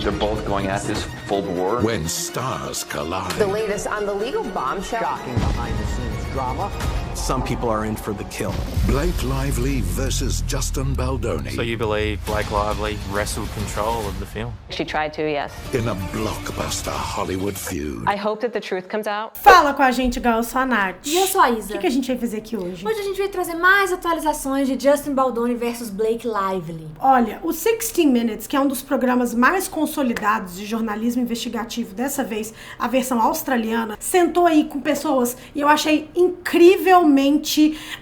They're both going at this full bore. When stars collide. The latest on the legal bombshell. Shocking behind-the-scenes drama. Some people are in for the kill. Blake Lively versus Justin Baldoni. So you believe Blake Lively wrestled control of the film? She tried to, yes. In a blockbuster Hollywood feud. I hope that the truth comes out. Fala com a gente, igual eu sou a Nath. E eu sou a Isa. O que a gente vai fazer aqui hoje? Hoje a gente vai trazer mais atualizações de Justin Baldoni versus Blake Lively. Olha, o 16 Minutes, que é um dos programas mais consolidados de jornalismo investigativo, dessa vez a versão australiana, sentou aí com pessoas e eu achei incrivelmente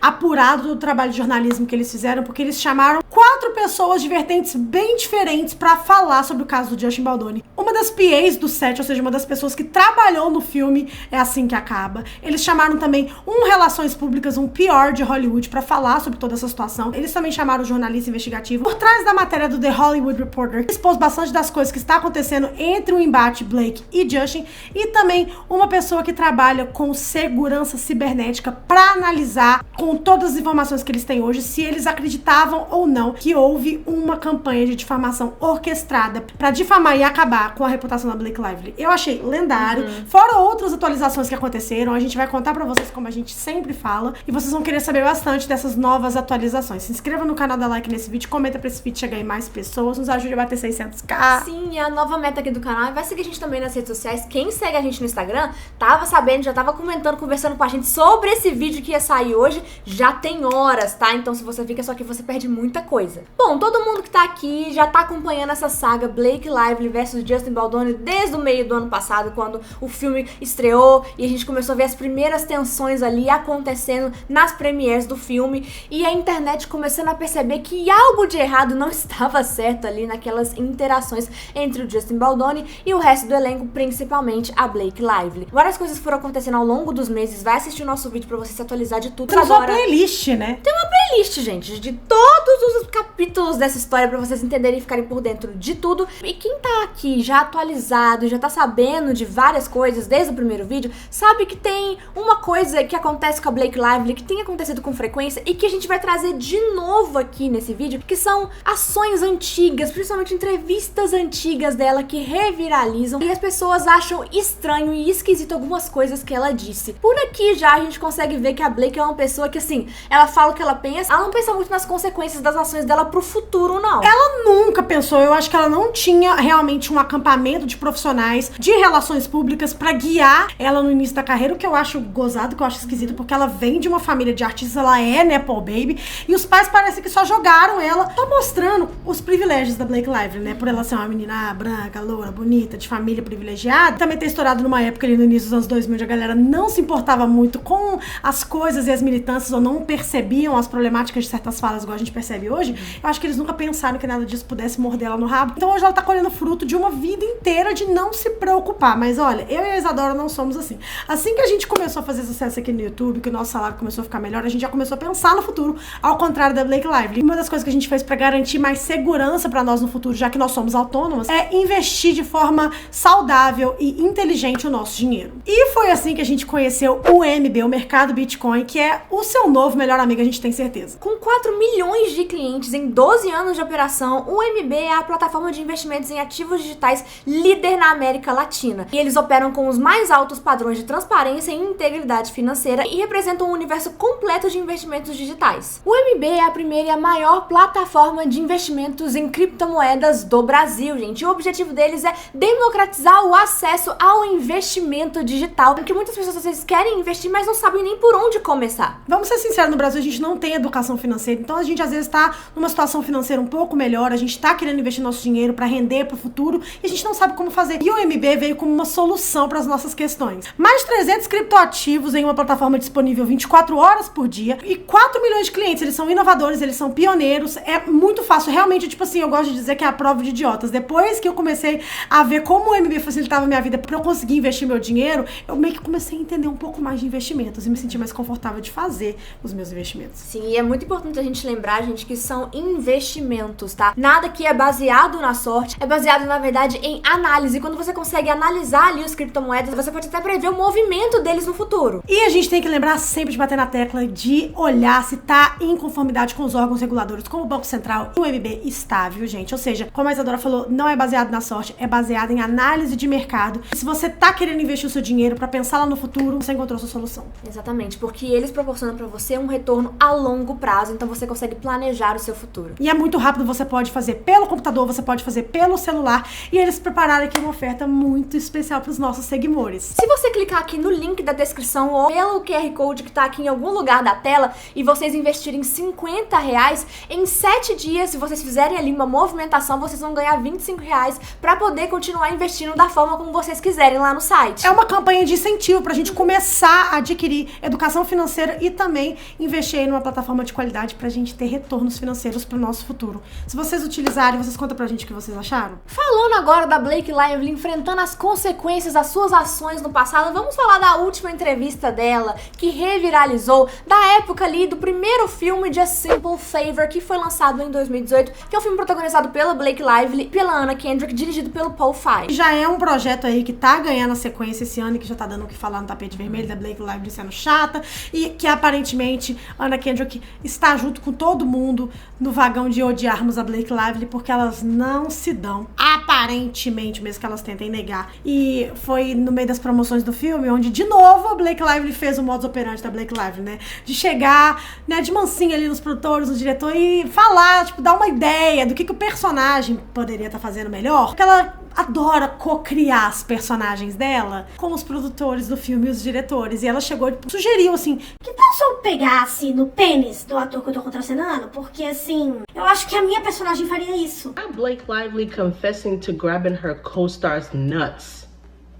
apurado do trabalho de jornalismo que eles fizeram, porque eles chamaram 4 pessoas de vertentes bem diferentes pra falar sobre o caso do Justin Baldoni. Uma das PAs do set, ou seja, uma das pessoas que trabalhou no filme, é assim que acaba. Eles chamaram também um Relações Públicas, um PR de Hollywood, pra falar sobre toda essa situação. Eles também chamaram o jornalista investigativo. Por trás da matéria do The Hollywood Reporter, expôs bastante das coisas que está acontecendo entre o embate Blake e Justin, e também uma pessoa que trabalha com segurança cibernética pra analisar com todas as informações que eles têm hoje se eles acreditavam ou não que houve uma campanha de difamação orquestrada pra difamar e acabar com a reputação da Blake Lively. Eu achei lendário. Fora outras atualizações que aconteceram, a gente vai contar pra vocês como a gente sempre fala, e vocês vão querer saber bastante dessas novas atualizações. Se inscreva no canal, dá like nesse vídeo, comenta pra esse vídeo chegar em mais pessoas, nos ajude a bater 600k. Sim, e a nova meta aqui do canal, vai seguir a gente também nas redes sociais. Quem segue a gente no Instagram, tava sabendo, já tava comentando, conversando com a gente sobre esse vídeo que ia sair hoje, já tem horas, tá? Então se você fica só aqui, você perde muita coisa. Bom, todo mundo que tá aqui já tá acompanhando essa saga Blake Lively versus Justin Baldoni desde o meio do ano passado, quando o filme estreou e a gente começou a ver as primeiras tensões ali acontecendo nas premieres do filme, e a internet começando a perceber que algo de errado não estava certo ali naquelas interações entre o Justin Baldoni e o resto do elenco, principalmente a Blake Lively. Várias coisas foram acontecendo ao longo dos meses. Vai assistir o nosso vídeo pra você se atualizar de tudo. Temos Agora, uma playlist, né? tem uma playlist, gente, de todos os capítulos dessa história pra vocês entenderem e ficarem por dentro de tudo. E quem tá aqui já atualizado, já tá sabendo de várias coisas desde o primeiro vídeo, sabe que tem uma coisa que acontece com a Blake Lively, que tem acontecido com frequência e que a gente vai trazer de novo aqui nesse vídeo, que são ações antigas, principalmente entrevistas antigas dela que reviralizam e as pessoas acham estranho e esquisito algumas coisas que ela disse. Por aqui já a gente consegue ver que a Blake é uma pessoa que, assim, ela fala o que ela pensa, ela não pensa muito nas consequências das ações dela pro futuro, não. Ela nunca pensou, eu acho que ela não tinha realmente um acampamento de profissionais de relações públicas pra guiar ela no início da carreira, o que eu acho gozado, que eu acho esquisito, porque ela vem de uma família de artistas, ela é Nepo Baby, e os pais parecem que só jogaram ela, só mostrando os privilégios da Blake Lively, né, por ela ser uma menina branca, loura, bonita, de família privilegiada. Também ter estourado numa época ali no início dos anos 2000, onde a galera não se importava muito com as coisas e as militâncias, ou não percebiam as problemáticas de certas falas, igual a gente percebe hoje. Eu acho que eles nunca pensaram que nada disso pudesse morder ela no rabo. Então hoje ela tá colhendo fruto de uma vida inteira de não se preocupar. Mas olha, eu e a Isadora não somos assim. Assim que a gente começou a fazer sucesso aqui no YouTube, que o nosso salário começou a ficar melhor, a gente já começou a pensar no futuro, ao contrário da Blake Lively. Uma das coisas que a gente fez pra garantir mais segurança pra nós no futuro, já que nós somos autônomas, é investir de forma saudável e inteligente o nosso dinheiro. E foi assim que a gente conheceu o MB, o mercado Bitcoin, que é o seu novo melhor amigo, a gente tem certeza. Com 4 milhões de clientes em 12 anos de operação, o MB é a plataforma de investimentos em ativos digitais líder na América Latina. E eles operam com os mais altos padrões de transparência e integridade financeira e representam um universo completo de investimentos digitais. O MB é a primeira e a maior plataforma de investimentos em criptomoedas do Brasil, gente. E o objetivo deles é democratizar o acesso ao investimento digital, porque muitas pessoas às vezes querem investir, mas não sabem nem por onde começar. Vamos ser sinceros, no Brasil a gente não tem educação financeira, então a gente às vezes tá numa situação financeira um pouco melhor, a gente tá querendo investir nosso dinheiro pra render pro futuro e a gente não sabe como fazer. E o MB veio como uma solução para as nossas questões. Mais de 300 criptoativos em uma plataforma disponível 24 horas por dia e 4 milhões de clientes. Eles são inovadores, eles são pioneiros, é muito fácil. Realmente, tipo assim, eu gosto de dizer que é a prova de idiotas. Depois que eu comecei a ver como o MB facilitava a minha vida pra eu conseguir investir meu dinheiro, eu meio que comecei a entender um pouco mais de investimentos e me sentir mais mais confortável de fazer os meus investimentos. Sim, e é muito importante a gente lembrar, gente, que são investimentos, tá? Nada que é baseado na sorte, é baseado, na verdade, em análise. Quando você consegue analisar ali os criptomoedas, você pode até prever o movimento deles no futuro. E a gente tem que lembrar sempre de bater na tecla de olhar se tá em conformidade com os órgãos reguladores, como o Banco Central e o MB está, viu, gente? Ou seja, como a Isadora falou, não é baseado na sorte, é baseado em análise de mercado. Se você tá querendo investir o seu dinheiro pra pensar lá no futuro, você encontrou sua solução. Exatamente, porque eles proporcionam pra você um retorno a longo prazo, então você consegue planejar o seu futuro. E é muito rápido, você pode fazer pelo computador, você pode fazer pelo celular, e eles prepararam aqui uma oferta muito especial pros nossos seguidores. Se você clicar aqui no link da descrição ou pelo QR Code que tá aqui em algum lugar da tela e vocês investirem R$50, em 7 dias, se vocês fizerem ali uma movimentação, vocês vão ganhar R$25 pra poder continuar investindo da forma como vocês quiserem lá no site. É uma campanha de incentivo pra gente começar a adquirir educação financeira e também investir aí numa plataforma de qualidade pra gente ter retornos financeiros pro nosso futuro. Se vocês utilizarem, vocês contam pra gente o que vocês acharam? Falando agora da Blake Lively enfrentando as consequências das suas ações no passado, vamos falar da última entrevista dela, que reviralizou, da época ali do primeiro filme de A Simple Favor, que foi lançado em 2018, que é um filme protagonizado pela Blake Lively e pela Anna Kendrick, dirigido pelo Paul Feig. Já é um projeto aí que tá ganhando a sequência esse ano e que já tá dando o que falar no tapete vermelho, da Blake Lively sendo chata, e que aparentemente Anna Kendrick está junto com todo mundo no vagão de odiarmos a Blake Lively, porque elas não se dão, aparentemente, mesmo que elas tentem negar. E foi no meio das promoções do filme, onde de novo a Blake Lively fez o modus operandi da Blake Lively, né, de chegar, né, de mansinho ali nos produtores, no diretor e falar, tipo, dar uma ideia do que o personagem poderia estar fazendo melhor, porque ela adora co-criar as personagens dela com os produtores do filme e os diretores. E ela chegou e sugeriu assim: que tal se eu pegasse no pênis do ator que eu tô contracenando? Porque assim, eu acho que a minha personagem faria isso. Blake Lively confessing to grabbing her co-star's nuts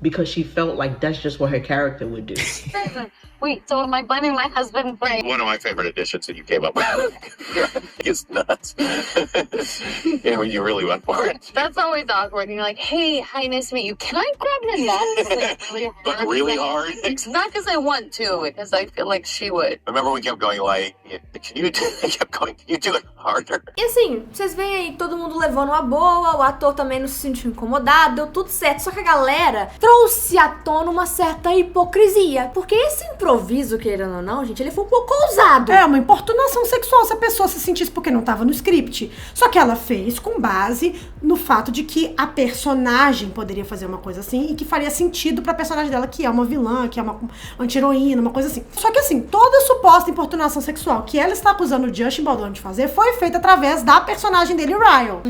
because she felt like that's just what her character would do. Wait, so am I blaming my husband for... One of my favorite additions that you came up with is nuts. And when you really went for it. That's always awkward. And you're like, hey, hi, nice to meet you. Can I grab your nuts? Like, But really hard? Not because I want to, because I feel like she would. Remember we kept going like, can you do, kept going, can you do it harder? E assim, vocês veem aí todo mundo levando uma boa, o ator também não se sentiu incomodado, deu tudo certo. Só que a galera trouxe à tona uma certa hipocrisia. Porque esse improviso, querendo ou não, gente, ele foi um pouco ousado. É uma importunação sexual se a pessoa se sentisse, porque não tava no script. Só que ela fez com base no fato de que a personagem poderia fazer uma coisa assim e que faria sentido pra personagem dela, que é uma vilã, que é uma anti-heroína, uma coisa assim. Só que assim, toda suposta importunação sexual que ela está acusando o Justin Baldoni de fazer foi feita através da personagem dele, Ryan.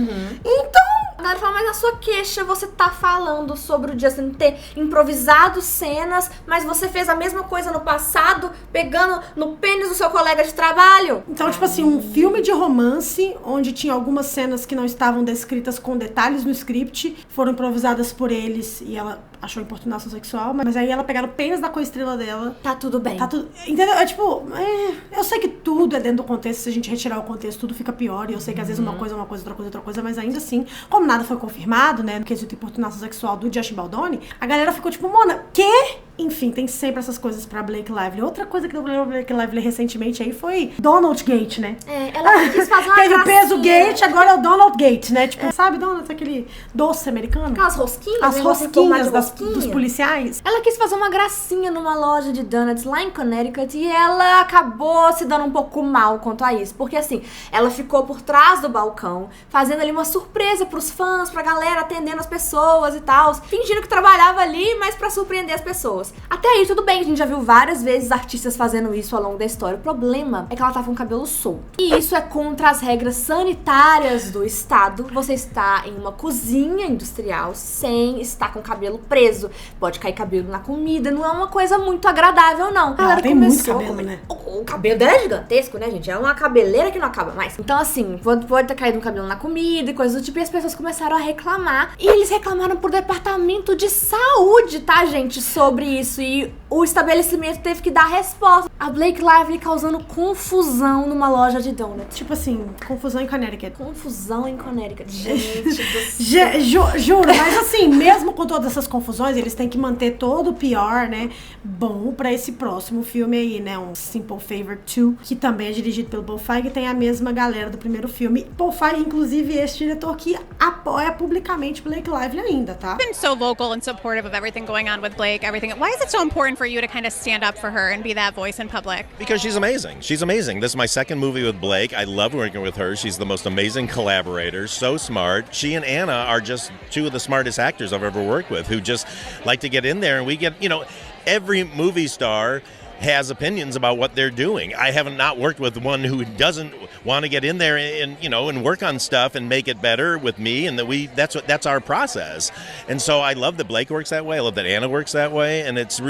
Então... A galera fala, mas na sua queixa você tá falando sobre o Justin ter improvisado cenas, mas você fez a mesma coisa no passado, pegando no pênis do seu colega de trabalho. Então, tipo assim, um filme de romance, onde tinha algumas cenas que não estavam descritas com detalhes no script, foram improvisadas por eles e ela achou importunação sexual, mas aí ela pegaram o pênis da coestrela dela. Tá tudo bem. Tá tudo... Entendeu? É tipo, eu sei que tudo é dentro do contexto, se a gente retirar o contexto, tudo fica pior, e eu sei que às vezes uma coisa, outra coisa, mas ainda assim, como nada foi confirmado, né, no quesito de importunação sexual do Justin Baldoni, a galera ficou tipo, Mona, quê? Enfim, tem sempre essas coisas pra Blake Lively. Outra coisa que deu pra Blake Lively recentemente aí foi Donald Gate, né? É, ela quis fazer uma teve o gracinha. peso Gate, agora é o Donald Gate, né? Tipo, sabe, Donald, aquele doce americano? Aquelas rosquinhas, as rosquinhas rosquinha. dos policiais. Ela quis fazer uma gracinha numa loja de donuts lá em Connecticut e ela acabou se dando um pouco mal quanto a isso. Porque assim, ela ficou por trás do balcão, fazendo ali uma surpresa pros fãs, pra galera, atendendo as pessoas e tal, fingindo que trabalhava ali, mas pra surpreender as pessoas. Até aí, tudo bem, a gente já viu várias vezes artistas fazendo isso ao longo da história. O problema é que ela tava com o cabelo solto. E isso é contra as regras sanitárias do estado. Você está em uma cozinha industrial sem estar com o cabelo preso. Pode cair cabelo na comida, não é uma coisa muito agradável, não. Ela tem muito cabelo, né? O cabelo dela é gigantesco, né, gente? É uma cabeleira que não acaba mais. Então, assim, pode ter caído um cabelo na comida e coisas do tipo, e as pessoas começaram a reclamar. E eles reclamaram pro departamento de saúde, tá, gente, sobre isso. E o estabelecimento teve que dar resposta. A Blake Lively causando confusão numa loja de donuts. Tipo assim, confusão em Connecticut. Confusão em Connecticut. Gente do Juro, mas assim, mesmo com todas essas confusões, eles têm que manter todo o PR, né, bom pra esse próximo filme aí, né, um Simple Favor 2, que também é dirigido pelo Paul Feig, tem a mesma galera do primeiro filme. Paul Feig, inclusive, esse diretor que apoia publicamente Blake Lively ainda, tá? Been so vocal and supportive of everything going on with Blake, everything. Why is it so important for you to kind of stand up for her and be that voice in public? Because she's amazing. She's amazing. This is my second movie with Blake. I love working with her. She's the most amazing collaborator, so smart. She and Anna are just two of the smartest actors I've ever worked with who just like to get in there, and we get, you know, every movie star has opinions about what they're doing. I haven't not worked with one who doesn't want to get in there and, you know, and work on stuff and make it better with me, and that's our process. And so I love that Blake works that way. I love that Anna works that way, and it's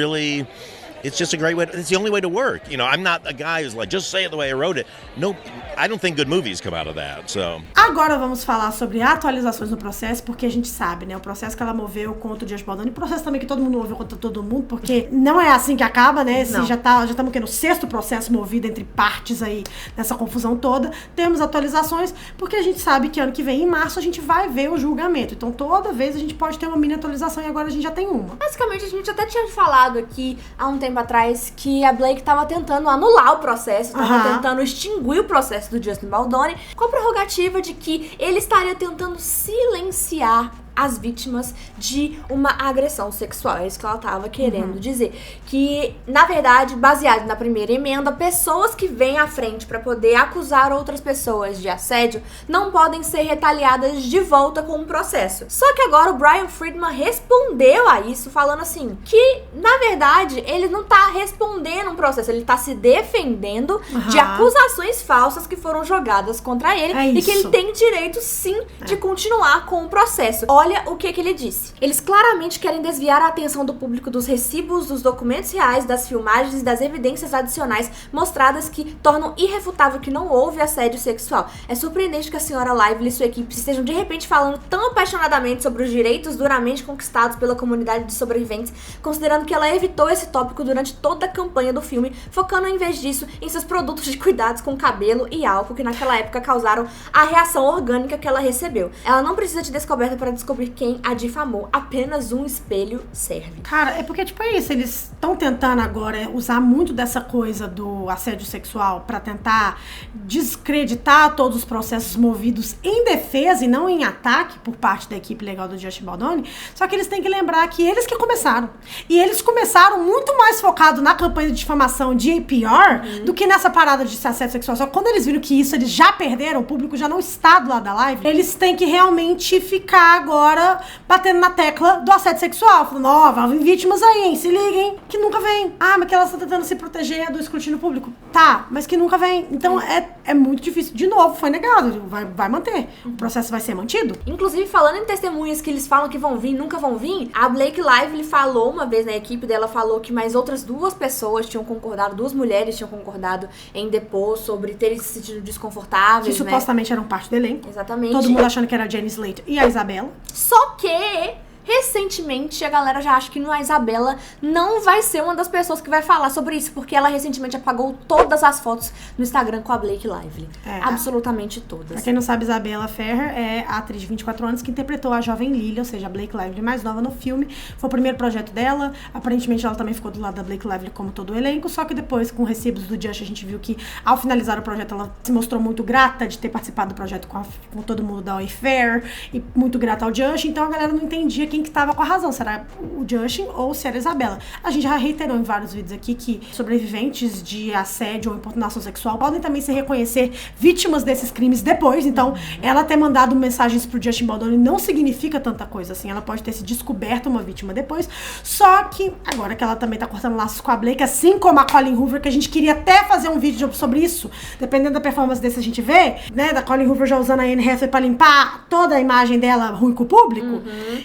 just a great way. It's the only way to work. You know, I'm not a guy who's like, just say it the way I wrote it. No, I don't think good movies come out of that, so. Agora vamos falar sobre atualizações no processo, porque a gente sabe, né, o processo que ela moveu contra o Josh Baldoni, o processo também que todo mundo moveu contra todo mundo, porque não é assim que acaba, né, assim, já estamos no 6º processo movido entre partes aí, nessa confusão toda. Temos atualizações, porque a gente sabe que ano que vem, em março, a gente vai ver o julgamento. Então, toda vez a gente pode ter uma mini atualização, e agora a gente já tem uma. Basicamente, a gente até tinha falado aqui há um tempo atrás que a Blake tava tentando anular o processo, tava tentando extinguir o processo do Justin Baldoni, com a prerrogativa de que ele estaria tentando silenciar as vítimas de uma agressão sexual. É isso que ela tava querendo dizer. Que, na verdade, baseado na primeira emenda, pessoas que vêm à frente para poder acusar outras pessoas de assédio não podem ser retaliadas de volta com o processo. Só que agora o Brian Friedman respondeu a isso, falando assim, que, na verdade, ele não tá respondendo um processo, ele tá se defendendo de acusações falsas que foram jogadas contra ele e que ele tem direito, sim, de continuar com o processo. Olha o que ele disse. Eles claramente querem desviar a atenção do público dos recibos, dos documentos reais, das filmagens e das evidências adicionais mostradas que tornam irrefutável que não houve assédio sexual. É surpreendente que a senhora Lively e sua equipe estejam de repente falando tão apaixonadamente sobre os direitos duramente conquistados pela comunidade de sobreviventes, considerando que ela evitou esse tópico durante toda a campanha do filme, focando em vez disso em seus produtos de cuidados com cabelo e álcool que naquela época causaram a reação orgânica que ela recebeu. Ela não precisa de descoberta para descobrir quem a difamou. Apenas um espelho serve. Cara, é porque, tipo, é isso. Eles estão tentando agora usar muito dessa coisa do assédio sexual pra tentar descreditar todos os processos movidos em defesa e não em ataque por parte da equipe legal do Justin Baldoni. Só que eles têm que lembrar que eles que começaram. E eles começaram muito mais focado na campanha de difamação de APR do que nessa parada de assédio sexual. Só que quando eles viram que isso eles já perderam, o público já não está do lado da live, eles têm que realmente ficar agora batendo na tecla do assédio sexual, falando, vai vir vítimas aí, hein, se liguem, que nunca vem. Mas que elas estão tentando se proteger do escrutínio público. Tá, mas que nunca vem. Então é muito difícil. De novo, foi negado, vai manter. O processo vai ser mantido. Inclusive, falando em testemunhas que eles falam que vão vir, nunca vão vir, a Blake Lively falou uma vez, na equipe dela falou que mais outras 2 pessoas tinham concordado, 2 mulheres tinham concordado em depor sobre terem se sentido desconfortáveis, que supostamente eram parte do elenco. Exatamente. Todo mundo achando que era a Jenny Slater e a Isabela. Só que, recentemente, a galera já acha que a Isabela não vai ser uma das pessoas que vai falar sobre isso, porque ela recentemente apagou todas as fotos no Instagram com a Blake Lively. Absolutamente todas. Pra quem não sabe, Isabela Ferrer é a atriz de 24 anos que interpretou a jovem Lily, ou seja, a Blake Lively mais nova no filme. Foi o primeiro projeto dela. Aparentemente, ela também ficou do lado da Blake Lively como todo o elenco, só que depois, com recibos do Just, a gente viu que, ao finalizar o projeto, ela se mostrou muito grata de ter participado do projeto com todo mundo da Wayfair e muito grata ao Just. Então, a galera não entendia quem que tava com a razão, se era o Justin ou se era a Isabela. A gente já reiterou em vários vídeos aqui que sobreviventes de assédio ou importunação sexual podem também se reconhecer vítimas desses crimes depois, então ela ter mandado mensagens pro Justin Baldoni não significa tanta coisa assim, ela pode ter se descoberto uma vítima depois, só que agora que ela também tá cortando laços com a Blake, assim como a Colleen Hoover, que a gente queria até fazer um vídeo sobre isso, dependendo da performance desse a gente vê, né, da Colleen Hoover já usando a Anne Hathaway pra limpar toda a imagem dela ruim com o público,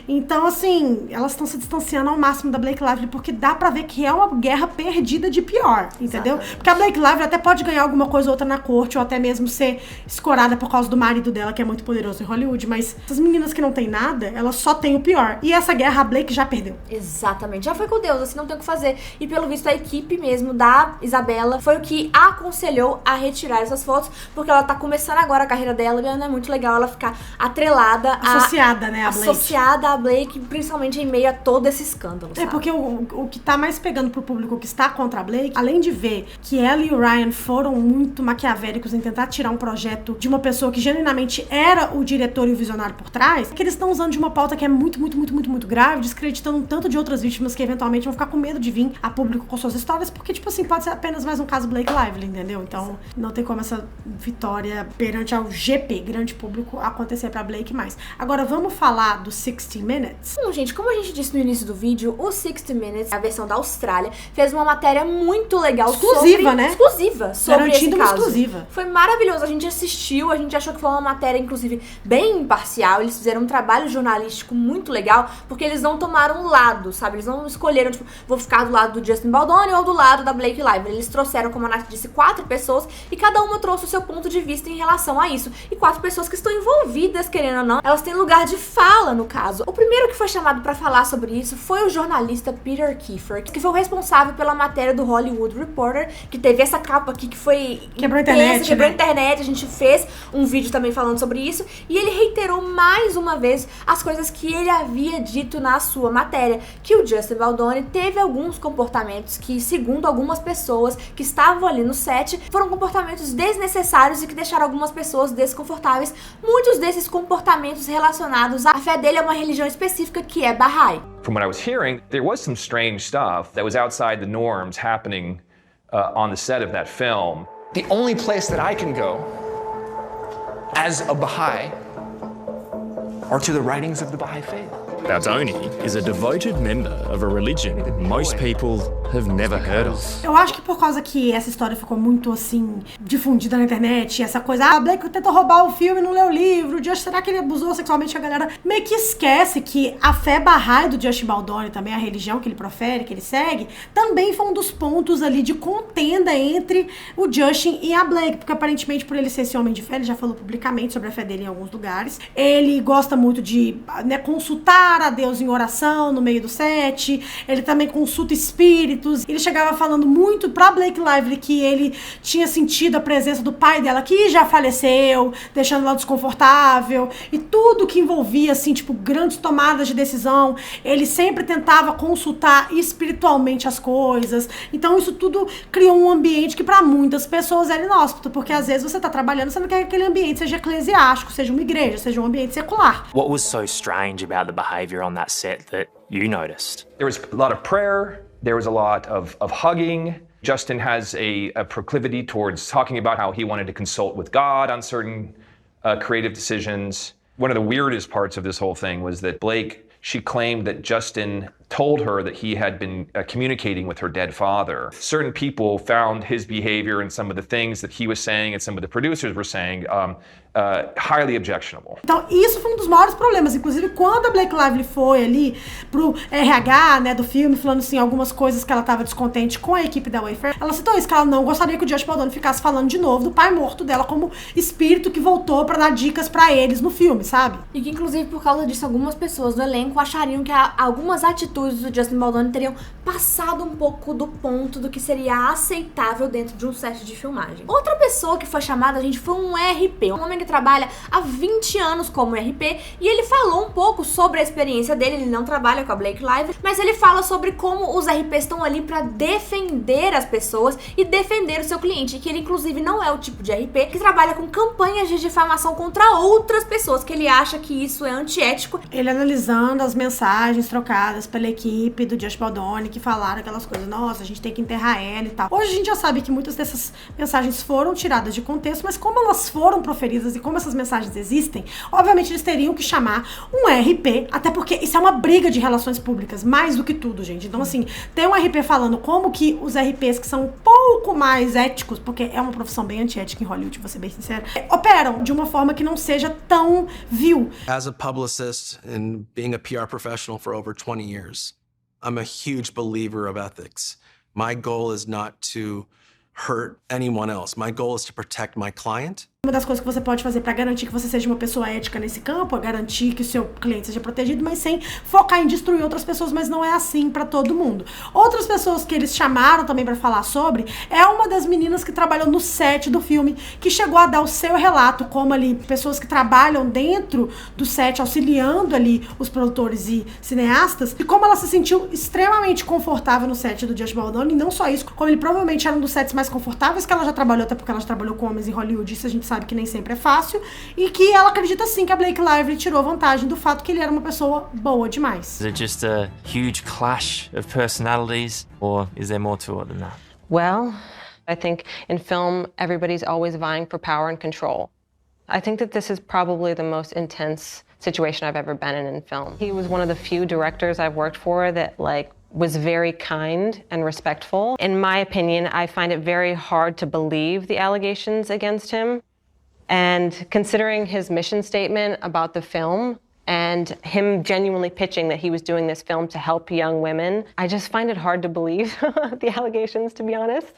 então assim, assim, elas estão se distanciando ao máximo da Blake Lively, porque dá pra ver que é uma guerra perdida de pior, entendeu? Exatamente. Porque a Blake Lively até pode ganhar alguma coisa ou outra na corte, ou até mesmo ser escorada por causa do marido dela, que é muito poderoso em Hollywood, mas essas meninas que não tem nada, elas só têm o pior. E essa guerra a Blake já perdeu. Exatamente, já foi com Deus, assim, não tem o que fazer. E pelo visto a equipe mesmo da Isabela foi o que a aconselhou a retirar essas fotos, porque ela tá começando agora a carreira dela e não é muito legal ela ficar atrelada, associada, né, a Blake. Associada a Blake, principalmente em meio a todo esse escândalo, sabe? Porque o que tá mais pegando pro público que está contra a Blake, além de ver que ela e o Ryan foram muito maquiavélicos em tentar tirar um projeto de uma pessoa que genuinamente era o diretor e o visionário por trás, é que eles estão usando de uma pauta que é muito grave, descreditando um tanto de outras vítimas que eventualmente vão ficar com medo de vir a público com suas histórias, porque, tipo assim, pode ser apenas mais um caso Blake Lively, entendeu? Então, não tem como essa vitória perante ao GP, grande público, acontecer pra Blake mais. Agora, vamos falar do 60 Minutes? Bom, gente, como a gente disse no início do vídeo, o 60 Minutes, a versão da Austrália, fez uma matéria muito legal exclusiva, né? Exclusiva sobre garantindo esse caso. Uma exclusiva. Foi maravilhoso, a gente assistiu, a gente achou que foi uma matéria, inclusive, bem imparcial, eles fizeram um trabalho jornalístico muito legal, porque eles não tomaram lado, sabe? Eles não escolheram, tipo, vou ficar do lado do Justin Baldoni ou do lado da Blake Lively. Eles trouxeram, como a Nath disse, 4 pessoas e cada uma trouxe o seu ponto de vista em relação a isso. E 4 pessoas que estão envolvidas, querendo ou não, elas têm lugar de fala no caso. O primeiro que foi chamado pra falar sobre isso foi o jornalista Peter Kiefer, que foi o responsável pela matéria do Hollywood Reporter, que teve essa capa aqui que foi quebrou a internet, quebrou a internet, a gente fez um vídeo também falando sobre isso, e ele reiterou mais uma vez as coisas que ele havia dito na sua matéria, que o Justin Baldoni teve alguns comportamentos que, segundo algumas pessoas que estavam ali no set, foram comportamentos desnecessários e que deixaram algumas pessoas desconfortáveis. Muitos desses comportamentos relacionados à fé dele é uma religião específica que é Bahá'í. From what I was hearing, there was some strange stuff that was outside the norms happening on the set of that film. The only place that I can go as a Baha'i are to the writings of the Baha'i faith. Baldoni is a devoted member of a religion most people have never heard of. Eu acho que por causa que essa história ficou muito, assim, difundida na internet, essa coisa, a Blake tentou roubar o filme e não leu o livro, o Just, será que ele abusou sexualmente? A galera meio que esquece que a fé Bahá'í do Justin Baldoni, também a religião que ele profere, que ele segue, também foi um dos pontos ali de contenda entre o Justin e a Blake, porque aparentemente por ele ser esse homem de fé, ele já falou publicamente sobre a fé dele em alguns lugares, ele gosta muito de, né, consultar a Deus em oração no meio do set, ele também consulta espíritos, ele chegava falando muito pra Blake Lively que ele tinha sentido a presença do pai dela, que já faleceu, deixando ela desconfortável, e tudo que envolvia, assim, tipo, grandes tomadas de decisão, ele sempre tentava consultar espiritualmente as coisas. Então isso tudo criou um ambiente que pra muitas pessoas era inóspito, porque às vezes você tá trabalhando, você não quer que aquele ambiente seja eclesiástico, seja uma igreja, seja um ambiente secular. What was so strange about the behavior on that set that you noticed? There was a lot of prayer, there was a lot of hugging. Justin has a proclivity towards talking about how he wanted to consult with God on certain creative decisions. One of the weirdest parts of this whole thing was that Blake, she claimed that Justin told her that he had been communicating with her dead father. Certain people found his behavior and some of the things that he was saying and some of the producers were saying highly objectionable. Então isso foi um dos maiores problemas, inclusive quando a Blake Lively foi ali pro RH, né, do filme, falando assim algumas coisas que ela tava descontente com a equipe da Wayfair, ela citou isso, que ela não gostaria que o Justin Baldoni ficasse falando de novo do pai morto dela como espírito que voltou pra dar dicas pra eles no filme, sabe? E que inclusive por causa disso algumas pessoas do elenco achariam que algumas atitudes do Justin Baldoni teriam passado um pouco do ponto do que seria aceitável dentro de um set de filmagem. Outra pessoa que foi chamada, gente, foi um RP, um homem que trabalha há 20 anos como RP, e ele falou um pouco sobre a experiência dele. Ele não trabalha com a Blake Lively, mas ele fala sobre como os RPs estão ali pra defender as pessoas e defender o seu cliente, e que ele inclusive não é o tipo de RP que trabalha com campanhas de difamação contra outras pessoas, que ele acha que isso é antiético. Ele analisando as mensagens trocadas pela equipe do Justin Baldoni, que falaram aquelas coisas, nossa, a gente tem que enterrar ela e tal. Hoje a gente já sabe que muitas dessas mensagens foram tiradas de contexto, mas como elas foram proferidas coisas e como essas mensagens existem, obviamente eles teriam que chamar um RP, até porque isso é uma briga de relações públicas, mais do que tudo, gente. Então, assim, tem um RP falando como que os RPs que são um pouco mais éticos, porque é uma profissão bem antiética em Hollywood, vou ser bem sincera, operam de uma forma que não seja tão vil. As a publicist and being a PR professional for over 20 years, I'm a huge believer of ethics. My goal is not to hurt anyone else. My goal is to protect my client. Uma das coisas que você pode fazer para garantir que você seja uma pessoa ética nesse campo é garantir que o seu cliente seja protegido, mas sem focar em destruir outras pessoas, mas não é assim para todo mundo. Outras pessoas que eles chamaram também para falar sobre é uma das meninas que trabalhou no set do filme, que chegou a dar o seu relato, como ali pessoas que trabalham dentro do set, auxiliando ali os produtores e cineastas, e como ela se sentiu extremamente confortável no set do Josh Baldoni, e não só isso, como ele provavelmente era um dos sets mais confortáveis que ela já trabalhou, até porque ela já trabalhou com homens em Hollywood, isso a gente sabe que nem sempre é fácil, e que ela acredita sim que a Blake Lively tirou vantagem do fato que ele era uma pessoa boa demais. Is it just a huge clash of personalities, or is there more to it than that? Well, I think in film, everybody's always vying for power and control. I think that this is probably the most intense situation I've ever been in film. He was one of the few directors I've worked for that, was very kind and respectful. In my opinion, I find it very hard to believe the allegations against him. And considering his mission statement about the film and him genuinely pitching that he was doing this film to help young women, I just find it hard to believe the allegations, to be honest.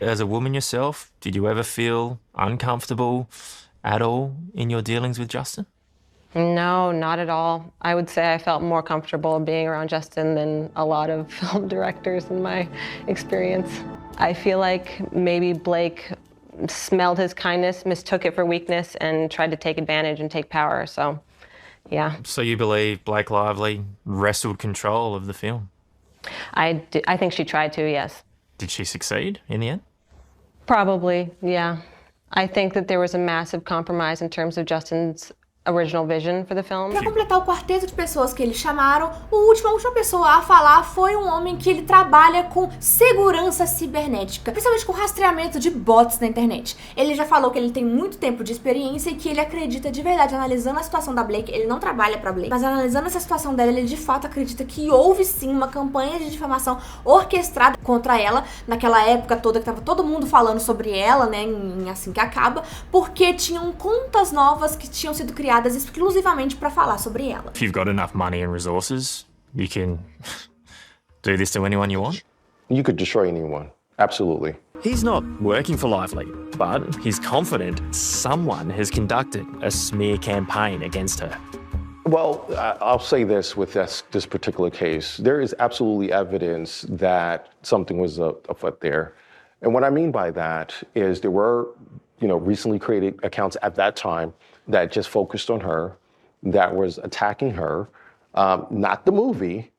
As a woman yourself, did you ever feel uncomfortable at all in your dealings with Justin? No, not at all. I would say I felt more comfortable being around Justin than a lot of film directors in my experience. I feel like maybe Blake smelled his kindness, mistook it for weakness, and tried to take advantage and take power, so, yeah. So you believe Blake Lively wrestled control of the film? I think she tried to, yes. Did she succeed in the end? Probably, yeah. I think that there was a massive compromise in terms of Justin's original vision for the film. Pra completar o quarteto de pessoas que eles chamaram, a última pessoa a falar foi um homem que ele trabalha com segurança cibernética, principalmente com rastreamento de bots na internet. Ele já falou que ele tem muito tempo de experiência e que ele acredita de verdade, analisando a situação da Blake, ele não trabalha pra Blake, mas analisando essa situação dela, ele de fato acredita que houve sim uma campanha de difamação orquestrada contra ela, naquela época toda que tava todo mundo falando sobre ela, né, em Assim que Acaba, porque tinham contas novas que tinham sido criadas exclusivamente para falar sobre ela. If you've got enough money and resources, you can do this to anyone you want. You could destroy anyone. Absolutely. He's not working for Lively, but he's confident someone has conducted a smear campaign against her. Well, I'll say this with this particular case. There is absolutely evidence that something was afoot there. And what I mean by that is there were, recently created accounts at that time that just focused on her, that was attacking her, not the movie,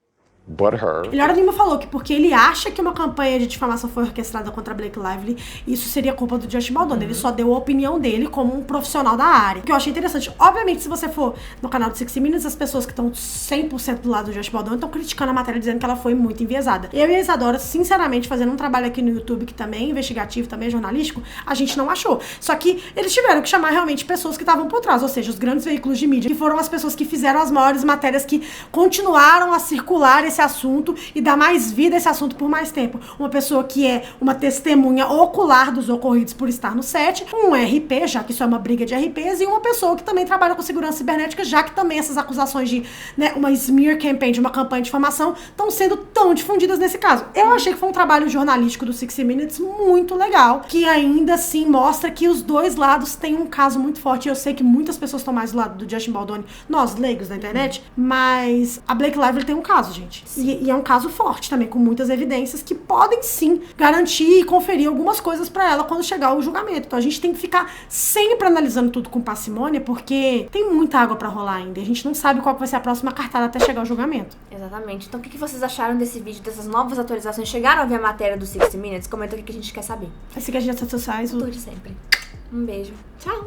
but her. Ele hora nenhuma falou que porque ele acha que uma campanha de difamação foi orquestrada contra Blake Lively, isso seria culpa do Josh Baldoni. Ele só deu a opinião dele como um profissional da área. O que eu achei interessante, obviamente, se você for no canal do 60 Minutes, as pessoas que estão 100% do lado do Josh Baldoni estão criticando a matéria, dizendo que ela foi muito enviesada. Eu e a Isadora, sinceramente, fazendo um trabalho aqui no YouTube, que também é investigativo, também é jornalístico, a gente não achou. Só que eles tiveram que chamar realmente pessoas que estavam por trás, ou seja, os grandes veículos de mídia, que foram as pessoas que fizeram as maiores matérias, que continuaram a circular esse assunto e dar mais vida a esse assunto por mais tempo. Uma pessoa que é uma testemunha ocular dos ocorridos por estar no set, um RP, já que isso é uma briga de RPs, e uma pessoa que também trabalha com segurança cibernética, já que também essas acusações de uma smear campaign, de uma campanha de difamação, estão sendo tão difundidas nesse caso. Eu achei que foi um trabalho jornalístico do 60 Minutes muito legal, que ainda assim mostra que os dois lados têm um caso muito forte. Eu sei que muitas pessoas estão mais do lado do Justin Baldoni, nós, leigos da internet, mas a Blake Lively tem um caso, gente. E é um caso forte também, com muitas evidências que podem sim garantir e conferir algumas coisas pra ela quando chegar o julgamento. Então a gente tem que ficar sempre analisando tudo com parcimônia, porque tem muita água pra rolar ainda. E a gente não sabe qual vai ser a próxima cartada até chegar o julgamento. Exatamente. Então o que vocês acharam desse vídeo, dessas novas atualizações? Chegaram a ver a matéria do 60 Minutes? Comenta o que a gente quer saber. Siga as redes sociais. Tudo de sempre. Um beijo. Tchau.